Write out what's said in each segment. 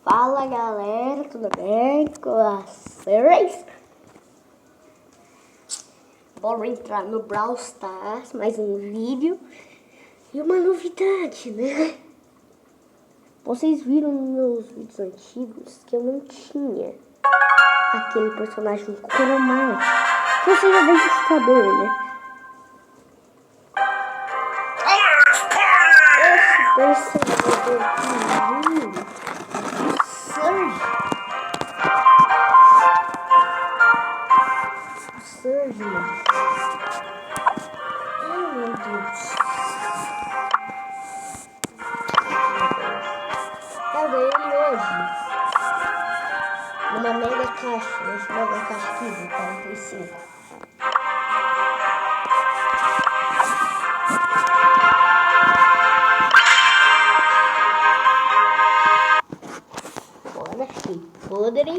Fala galera, tudo bem com vocês? Bora entrar no Brawl Stars, mais um vídeo e uma novidade, né? Vocês viram nos meus vídeos antigos que eu não tinha aquele personagem cromante, que você já deve saber, né? Esse personagem aqui, Surge, mano. Ai, meu Deus. Eu ganhei ele hoje. Numa mega caixa. Esse mega caixa aqui, de 45. Bora, achei podre.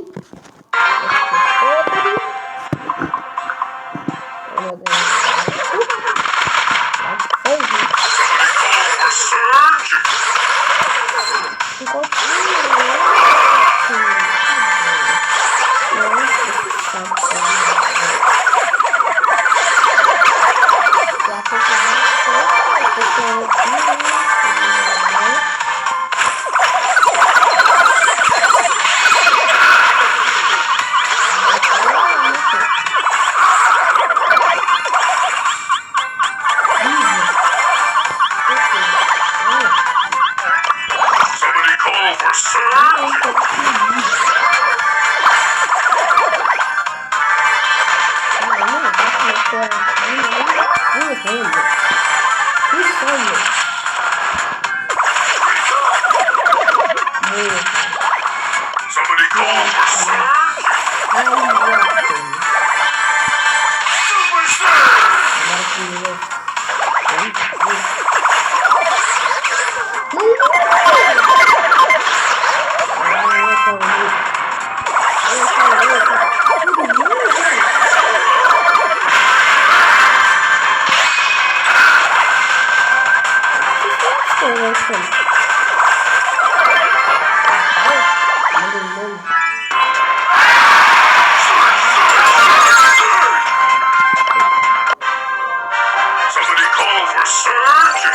Somebody call for Surge! Super Surge! Somebody call for Surge!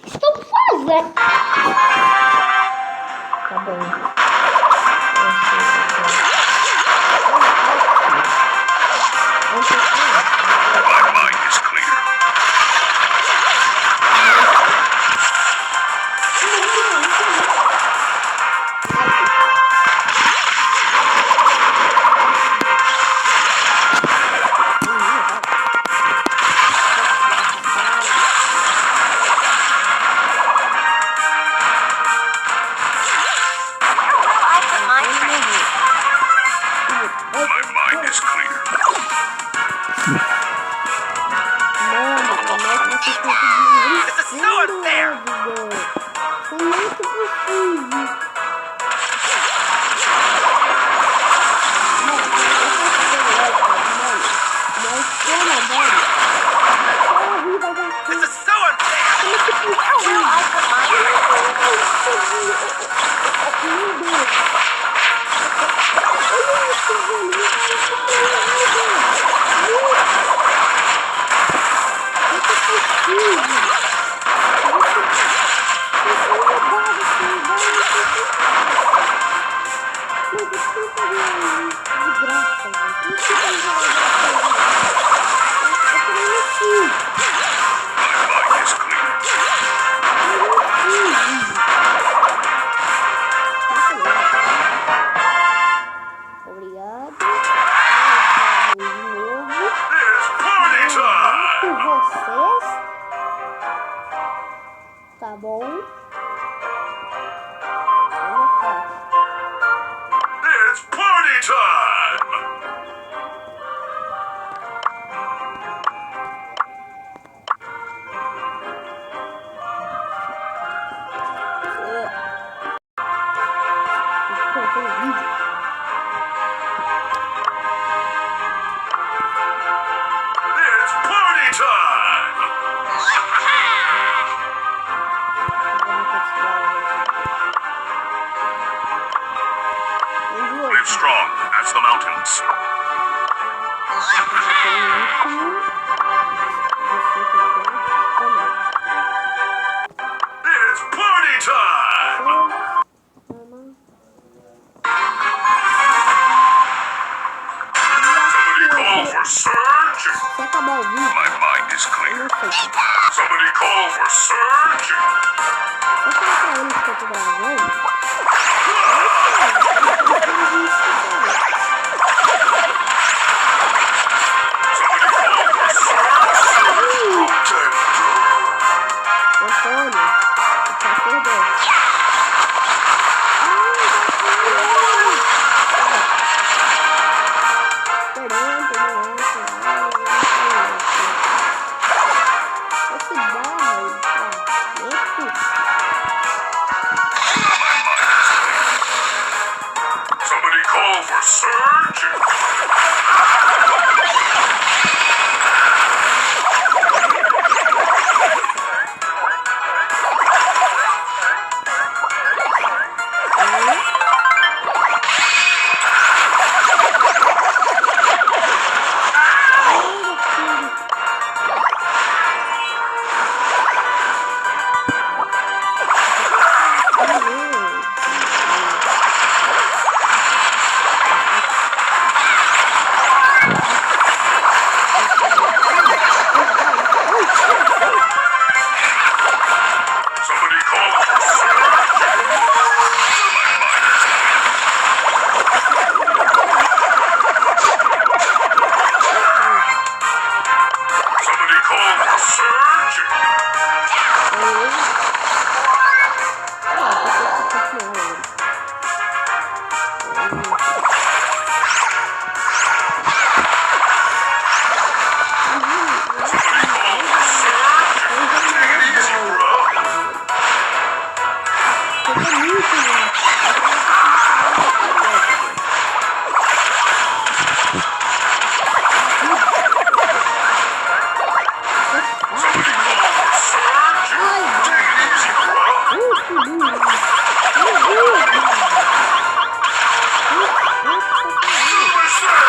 Estou fazendo. Tá bom. My mind is clear. My mind is clear. This is so unfair. Como é que possível? This is so unfair. My mind is clear. Obrigado. It's party time! Com vocês. Tá bom? It's party time! It's party time! surgeon. Essa é a única que eu tô gravando. Somebody call for surgeon. Somebody call for Somebody call for surgeon. Take it easy, bro. Take it easy, bro. Somebody call for surgeon.